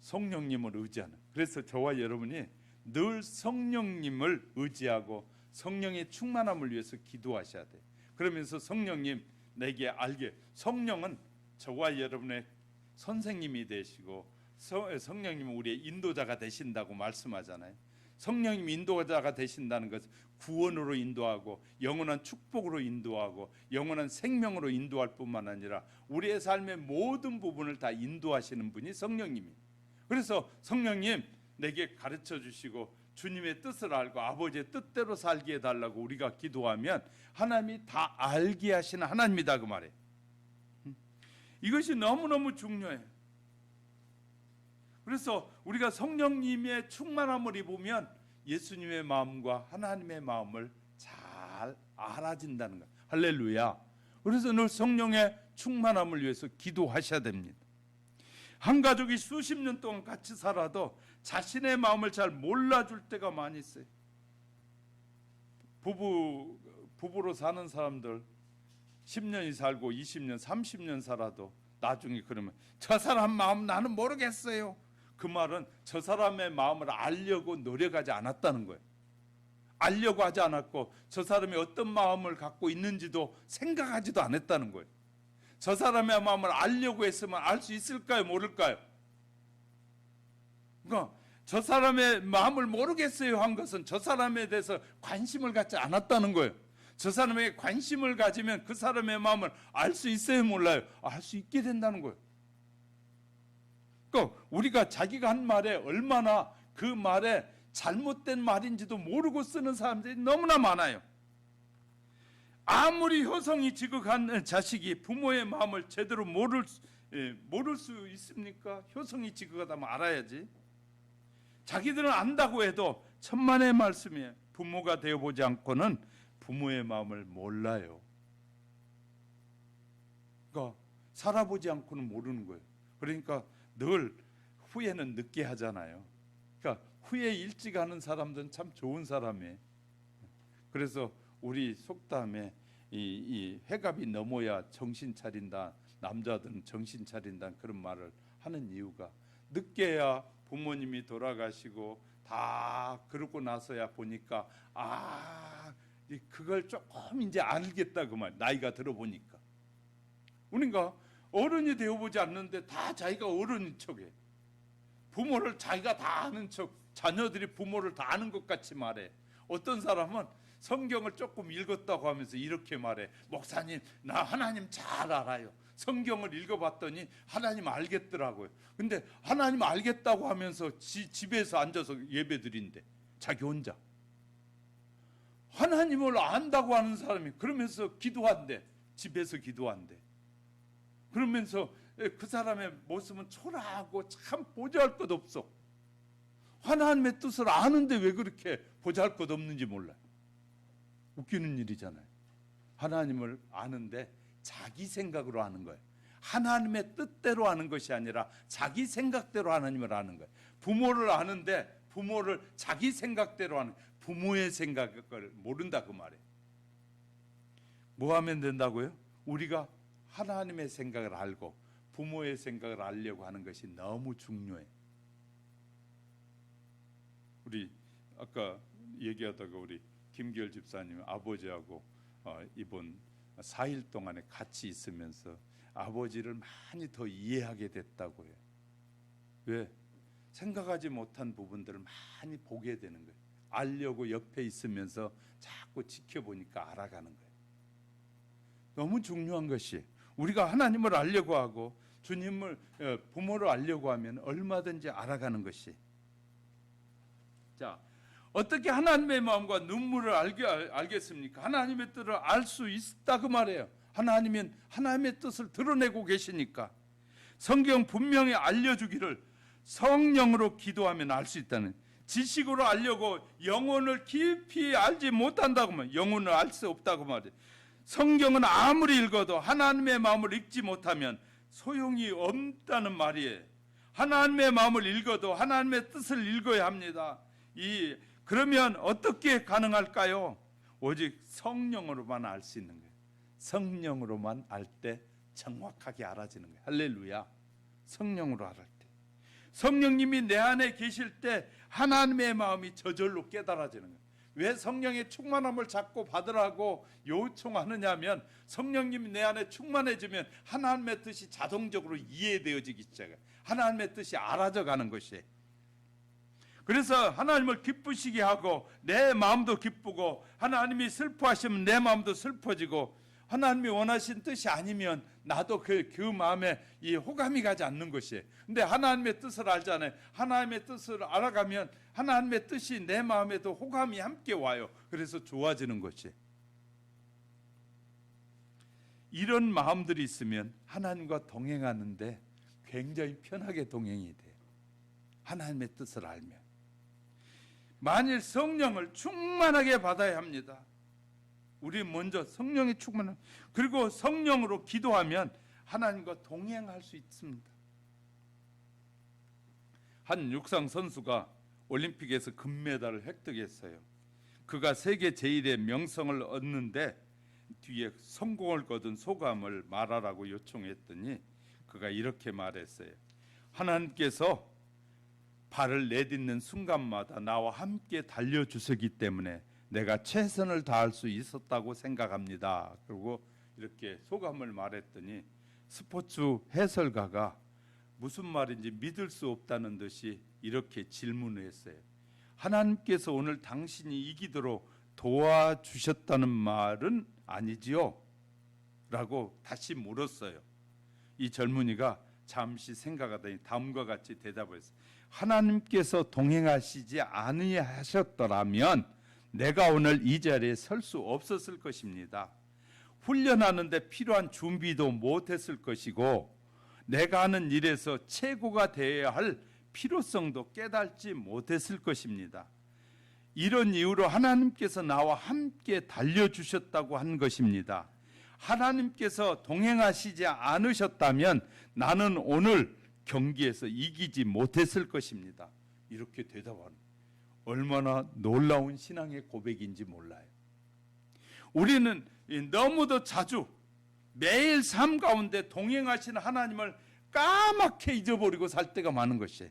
성령님을 의지하는. 그래서 저와 여러분이 늘 성령님을 의지하고 성령의 충만함을 위해서 기도하셔야 돼요. 그러면서 성령님 내게 알게, 성령은 저와 여러분의 선생님이 되시고 성령님은 우리의 인도자가 되신다고 말씀하잖아요. 성령님 인도자가 되신다는 것은 구원으로 인도하고 영원한 축복으로 인도하고 영원한 생명으로 인도할 뿐만 아니라 우리의 삶의 모든 부분을 다 인도하시는 분이 성령님이에요. 그래서 성령님 내게 가르쳐 주시고 주님의 뜻을 알고 아버지의 뜻대로 살게 해달라고 우리가 기도하면 하나님이 다 알게 하시는 하나님이다 그 말이에요. 이것이 너무너무 중요해요. 그래서 우리가 성령님의 충만함을 입으면 예수님의 마음과 하나님의 마음을 잘 알아진다는 거예요. 할렐루야. 그래서 늘 성령의 충만함을 위해서 기도하셔야 됩니다. 한 가족이 수십 년 동안 같이 살아도 자신의 마음을 잘 몰라줄 때가 많이 있어요. 부부로 사는 사람들 10년이 살고 20년, 30년 살아도 나중에 그러면 저 사람 마음 나는 모르겠어요. 그 말은 저 사람의 마음을 알려고 노력하지 않았다는 거예요. 알려고 하지 않았고 저 사람이 어떤 마음을 갖고 있는지도 생각하지도 않았다는 거예요. 저 사람의 마음을 알려고 했으면 알 수 있을까요? 모를까요? 그러니까 저 사람의 마음을 모르겠어요 한 것은 저 사람에 대해서 관심을 갖지 않았다는 거예요. 저 사람에게 관심을 가지면 그 사람의 마음을 알 수 있어요? 몰라요? 알 수 있게 된다는 거예요. 그러니까 우리가 자기가 한 말에 얼마나 그 말에 잘못된 말인지도 모르고 쓰는 사람들이 너무나 많아요. 아무리 효성이 지극한 자식이 부모의 마음을 제대로 모를 수 있습니까? 효성이 지극하다면 알아야지. 자기들은 안다고 해도 천만의 말씀이에요. 부모가 되어보지 않고는 부모의 마음을 몰라요. 그러니까 살아보지 않고는 모르는 거예요. 그러니까 늘 후회는 늦게 하잖아요. 그러니까 후회 일찍 하는 사람들은 참 좋은 사람이에요. 그래서 우리 속담에 이 회갑이 넘어야 정신 차린다, 남자들은 정신 차린다 그런 말을 하는 이유가 늦게야 부모님이 돌아가시고 다 그러고 나서야 보니까 그걸 조금 이제 알겠다 그 말. 나이가 들어보니까 우리가 어른이 되어보지 않는데 다 자기가 어른인 척해. 부모를 자기가 다 아는 척, 자녀들이 부모를 다 아는 것 같이 말해. 어떤 사람은 성경을 조금 읽었다고 하면서 이렇게 말해. 목사님, 나 하나님 잘 알아요. 성경을 읽어봤더니 하나님 알겠더라고요. 근데 하나님 알겠다고 하면서 집에서 앉아서 예배 드린대. 자기 혼자. 하나님을 안다고 하는 사람이 그러면서 기도한대. 집에서 기도한대. 그러면서 그 사람의 모습은 초라하고 참 보잘것 없어. 하나님의 뜻을 아는데 왜 그렇게 보잘것 없는지 몰라요. 웃기는 일이잖아요. 하나님을 아는데 자기 생각으로 아는 거예요. 하나님의 뜻대로 아는 것이 아니라 자기 생각대로 하나님을 아는 거예요. 부모를 아는데 부모를 자기 생각대로 아는, 부모의 생각을 모른다 그 말이에요. 뭐 하면 된다고요? 우리가 하나님의 생각을 알고 부모의 생각을 알려고 하는 것이 너무 중요해. 우리 아까 얘기하다가 우리 김기열 집사님 아버지하고 이번 4일 동안에 같이 있으면서 아버지를 많이 더 이해하게 됐다고 해요. 왜? 생각하지 못한 부분들을 많이 보게 되는 거예요. 알려고 옆에 있으면서 자꾸 지켜보니까 알아가는 거예요. 너무 중요한 것이 우리가 하나님을 알려고 하고 주님을 부모를 알려고 하면 얼마든지 알아가는 것이. 자, 어떻게 하나님의 마음과 눈물을 알겠습니까? 하나님의 뜻을 알 수 있다 그 말이에요. 하나님은 하나님의 뜻을 드러내고 계시니까 성경 분명히 알려주기를 성령으로 기도하면 알 수 있다는, 지식으로 알려고 영혼을 깊이 알지 못한다고 하면 영혼을 알 수 없다고 말이에요. 성경은 아무리 읽어도 하나님의 마음을 읽지 못하면 소용이 없다는 말이에요. 하나님의 마음을 읽어도 하나님의 뜻을 읽어야 합니다. 그러면 어떻게 가능할까요? 오직 성령으로만 알 수 있는 거예요. 성령으로만 알 때 정확하게 알아지는 거예요. 할렐루야. 성령으로 알을 때, 성령님이 내 안에 계실 때 하나님의 마음이 저절로 깨달아지는 거예요. 왜 성령의 충만함을 자꾸 받으라고 요청하느냐 하면 성령님이 내 안에 충만해지면 하나님의 뜻이 자동적으로 이해되어지기 시작해요. 하나님의 뜻이 알아져 가는 것이에요. 그래서 하나님을 기쁘시게 하고 내 마음도 기쁘고, 하나님이 슬퍼하시면 내 마음도 슬퍼지고, 하나님이 원하신 뜻이 아니면 나도 그 마음에 이 호감이 가지 않는 것이에요. 근데 하나님의 뜻을 알잖아요. 하나님의 뜻을 알아가면 하나님의 뜻이 내 마음에도 호감이 함께 와요. 그래서 좋아지는 것이에요. 이런 마음들이 있으면 하나님과 동행하는데 굉장히 편하게 동행이 돼요. 하나님의 뜻을 알면. 만일 성령을 충만하게 받아야 합니다. 우리 먼저 성령이 충만한, 그리고 성령으로 기도하면 하나님과 동행할 수 있습니다. 한 육상 선수가 올림픽에서 금메달을 획득했어요. 그가 세계 제1의 명성을 얻는데 뒤에 성공을 거둔 소감을 말하라고 요청했더니 그가 이렇게 말했어요. 하나님께서 발을 내딛는 순간마다 나와 함께 달려주시기 때문에 내가 최선을 다할 수 있었다고 생각합니다. 그리고 이렇게 소감을 말했더니 스포츠 해설가가 무슨 말인지 믿을 수 없다는 듯이 이렇게 질문을 했어요. 하나님께서 오늘 당신이 이기도록 도와주셨다는 말은 아니지요? 라고 다시 물었어요. 이 젊은이가 잠시 생각하더니 다음과 같이 대답했어요. 하나님께서 동행하시지 아니하셨더라면 내가 오늘 이 자리에 설 수 없었을 것입니다. 훈련하는데 필요한 준비도 못했을 것이고 내가 하는 일에서 최고가 되어야 할 필요성도 깨닫지 못했을 것입니다. 이런 이유로 하나님께서 나와 함께 달려주셨다고 한 것입니다. 하나님께서 동행하시지 않으셨다면 나는 오늘 경기에서 이기지 못했을 것입니다. 이렇게 대답하는, 얼마나 놀라운 신앙의 고백인지 몰라요. 우리는 너무도 자주 매일 삶 가운데 동행하시는 하나님을 까맣게 잊어버리고 살 때가 많은 것이에요.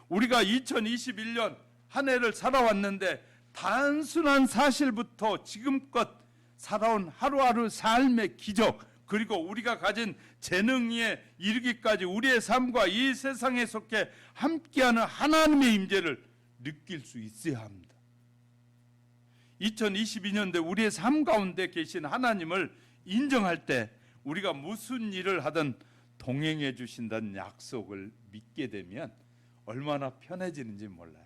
우리가 2021년 한 해를 살아왔는데 단순한 사실부터 지금껏 살아온 하루하루 삶의 기적, 그리고 우리가 가진 재능에 이르기까지 우리의 삶과 이 세상에 속해 함께하는 하나님의 임재를 느낄 수 있어야 합니다. 2022년대 우리의 삶 가운데 계신 하나님을 인정할 때 우리가 무슨 일을 하든 동행해 주신다는 약속을 믿게 되면 얼마나 편해지는지 몰라요.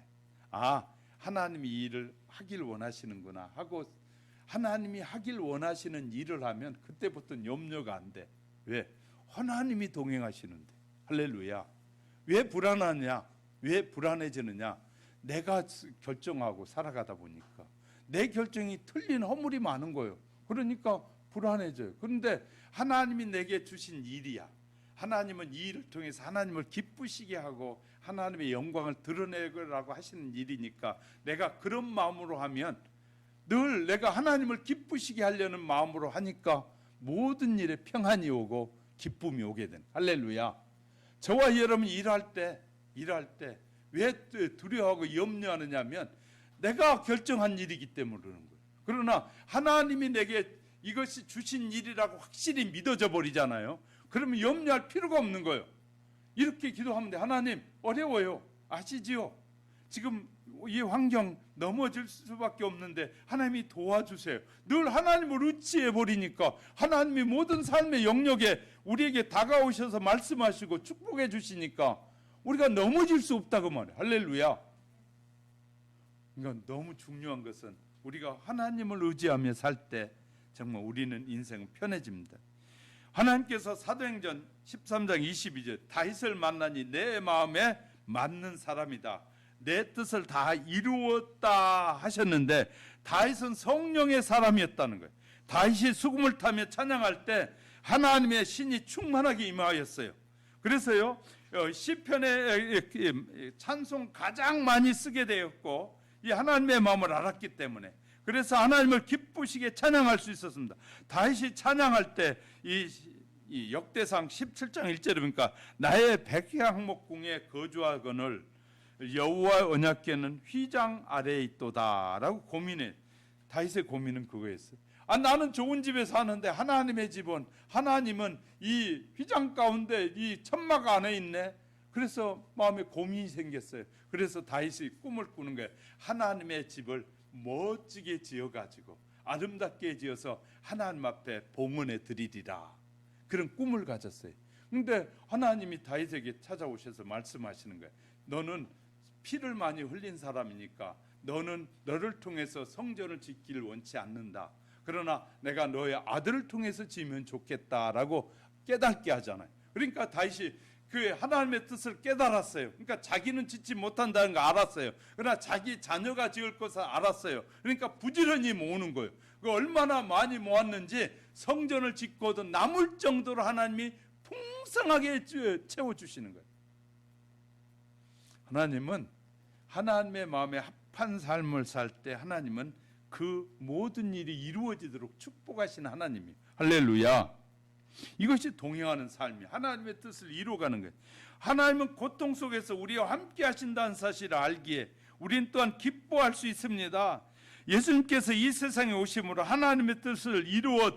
아, 하나님이 이 일을 하길 원하시는구나 하고 하나님이 하길 원하시는 일을 하면 그때부터는 염려가 안 돼. 왜? 하나님이 동행하시는데. 할렐루야. 왜 불안하냐? 왜 불안해지느냐? 내가 결정하고 살아가다 보니까 내 결정이 틀린 허물이 많은 거예요. 그러니까 불안해져요. 그런데 하나님이 내게 주신 일이야. 하나님은 이 일을 통해서 하나님을 기쁘시게 하고 하나님의 영광을 드러내라고 하시는 일이니까 내가 그런 마음으로 하면 늘 내가 하나님을 기쁘시게 하려는 마음으로 하니까 모든 일에 평안이 오고 기쁨이 오게 된. 할렐루야. 저와 여러분이 일할 때 왜 두려워하고 염려하느냐면 내가 결정한 일이기 때문에 그러는 거예요. 그러나 하나님이 내게 이것이 주신 일이라고 확실히 믿어져 버리잖아요. 그러면 염려할 필요가 없는 거예요. 이렇게 기도하면 돼. 하나님, 어려워요. 아시지요? 지금 이 환경 넘어질 수밖에 없는데 하나님이 도와주세요. 늘 하나님을 의지해 버리니까 하나님이 모든 삶의 영역에 우리에게 다가오셔서 말씀하시고 축복해 주시니까 우리가 넘어질 수 없다고 말해요. 할렐루야. 그러니까 너무 중요한 것은 우리가 하나님을 의지하며 살 때 정말 우리는 인생은 편해집니다. 하나님께서 사도행전 13장 22절 다윗을 만나니 내 마음에 맞는 사람이다. 내 뜻을 다 이루었다 하셨는데 다윗은 성령의 사람이었다는 거예요. 다윗이 수금을 타며 찬양할 때 하나님의 신이 충만하게 임하였어요. 그래서요 시편의 찬송 가장 많이 쓰게 되었고 이 하나님의 마음을 알았기 때문에 그래서 하나님을 기쁘시게 찬양할 수 있었습니다. 다윗이 찬양할 때 이 역대상 17장 1절에 보니까 나의 백향목궁에 거주하거늘 여호와 언약궤는 휘장 아래에 있도다라고 고민해. 다윗의 고민은 그거였어요. 아, 나는 좋은 집에 사는데 하나님의 집은 하나님은 이 휘장 가운데 이 천막 안에 있네. 그래서 마음에 고민이 생겼어요. 그래서 다윗이 꿈을 꾸는 거예요. 하나님의 집을 멋지게 지어가지고 아름답게 지어서 하나님 앞에 봉헌해 드리리라. 그런 꿈을 가졌어요. 그런데 하나님이 다윗에게 찾아오셔서 말씀하시는 거예요. 너는 피를 많이 흘린 사람이니까 너는 너를 통해서 성전을 짓기를 원치 않는다. 그러나 내가 너의 아들을 통해서 지으면 좋겠다라고 깨닫게 하잖아요. 그러니까 다윗이 그 하나님의 뜻을 깨달았어요. 그러니까 자기는 짓지 못한다는 거 알았어요. 그러나 자기 자녀가 지을 것을 알았어요. 그러니까 부지런히 모으는 거예요. 그 얼마나 많이 모았는지 성전을 짓고도 남을 정도로 하나님이 풍성하게 채워주시는 거예요. 하나님은 하나님의 마음에 합한 삶을 살 때 하나님은 그 모든 일이 이루어지도록 축복하시는 하나님이에요. 할렐루야. 이것이 동행하는 삶이 하나님의 뜻을 이루어가는 거예요. 하나님은 고통 속에서 우리와 함께 하신다는 사실을 알기에 우린 또한 기뻐할 수 있습니다. 예수님께서 이 세상에 오심으로 하나님의 뜻을 이루어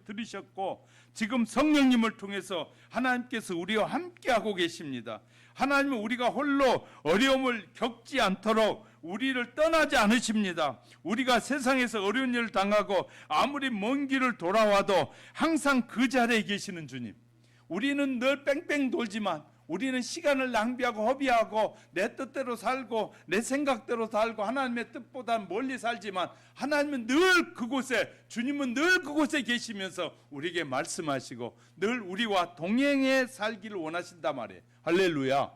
들으셨고 지금 성령님을 통해서 하나님께서 우리와 함께하고 계십니다. 하나님은 우리가 홀로 어려움을 겪지 않도록 우리를 떠나지 않으십니다. 우리가 세상에서 어려운 일을 당하고 아무리 먼 길을 돌아와도 항상 그 자리에 계시는 주님. 우리는 늘 뺑뺑 돌지만 우리는 시간을 낭비하고 허비하고 내 뜻대로 살고 내 생각대로 살고 하나님의 뜻보다 멀리 살지만 하나님은 늘 그곳에, 주님은 늘 그곳에 계시면서 우리에게 말씀하시고 늘 우리와 동행해 살기를 원하신단 말이에요. 할렐루야.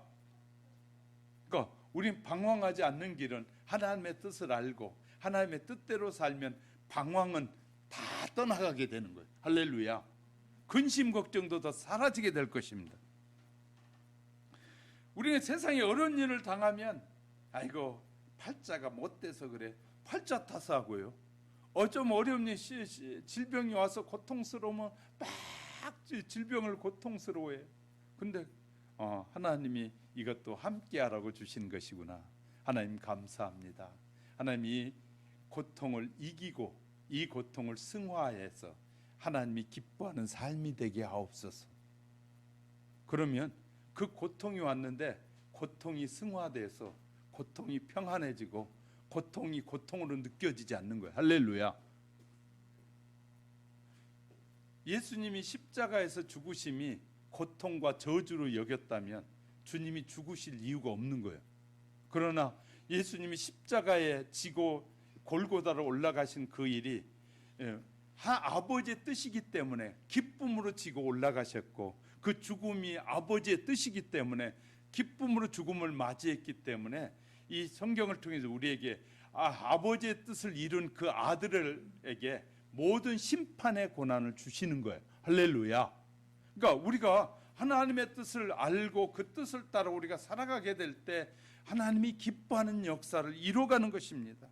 그러니까 우린 방황하지 않는 길은 하나님의 뜻을 알고 하나님의 뜻대로 살면 방황은 다 떠나가게 되는 거예요. 할렐루야. 근심 걱정도 더 사라지게 될 것입니다. 우리가 세상에 어려운 일을 당하면 아이고 팔자가 못돼서 그래, 팔자 탓하고요. 좀 어려운 일, 질병이 와서 고통스러우면 막 질병을 고통스러워해요. 근데 하나님이 이것도 함께하라고 주신 것이구나. 하나님 감사합니다. 하나님이 고통을 이기고 이 고통을 승화해서 하나님이 기뻐하는 삶이 되게 하옵소서. 그러면 그 고통이 왔는데 고통이 승화돼서 고통이 평안해지고 고통이 고통으로 느껴지지 않는 거예요. 할렐루야. 예수님이 십자가에서 죽으심이 고통과 저주로 여겼다면 주님이 죽으실 이유가 없는 거예요. 그러나 예수님이 십자가에 지고 골고다로 올라가신 그 일이 아버지의 뜻이기 때문에 기쁨으로 지고 올라가셨고 그 죽음이 아버지의 뜻이기 때문에 기쁨으로 죽음을 맞이했기 때문에 이 성경을 통해서 우리에게 아버지의 뜻을 이룬 그 아들에게 모든 심판의 고난을 주시는 거예요. 할렐루야. 그러니까 우리가 하나님의 뜻을 알고 그 뜻을 따라 우리가 살아가게 될 때 하나님이 기뻐하는 역사를 이루어가는 것입니다.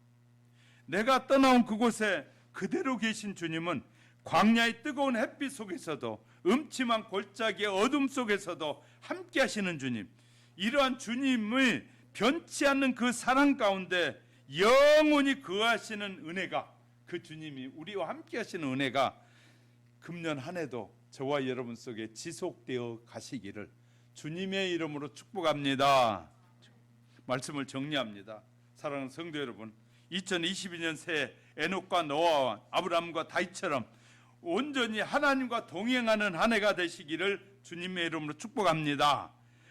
내가 떠나온 그곳에 그대로 계신 주님은 광야의 뜨거운 햇빛 속에서도 음침한 골짜기의 어둠 속에서도 함께 하시는 주님, 이러한 주님의 변치 않는 그 사랑 가운데 영원히 거하시는 은혜가, 그 주님이 우리와 함께 하시는 은혜가 금년 한 해도 저와 여러분 속에 지속되어 가시기를 주님의 이름으로 축복합니다. 말씀을 정리합니다. 사랑하는 성도 여러분, 2022년 새해 에녹과 노아와 아브라함과 다윗처럼 온전히 하나님과 동행하는 한 해가 되시기를 주님의 이름으로 축복합니다.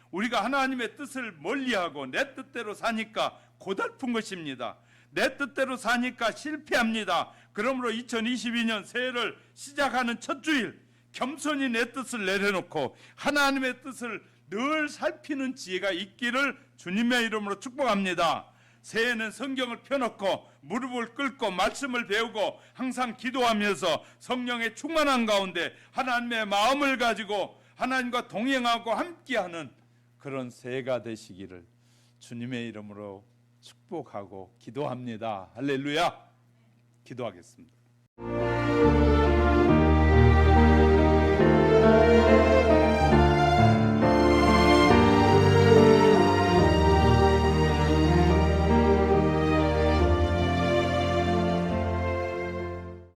우리가 하나님의 뜻을 멀리하고 내 뜻대로 사니까 고달픈 것입니다. 내 뜻대로 사니까 실패합니다. 그러므로 2022년 새해를 시작하는 첫 주일 겸손히 내 뜻을 내려놓고 하나님의 뜻을 늘 살피는 지혜가 있기를 주님의 이름으로 축복합니다. 새해는 성경을 펴놓고 무릎을 꿇고 말씀을 배우고 항상 기도하면서 성령의 충만한 가운데 하나님의 마음을 가지고 하나님과 동행하고 함께하는 그런 새해가 되시기를 주님의 이름으로 축복하고 기도합니다. 할렐루야. 기도하겠습니다.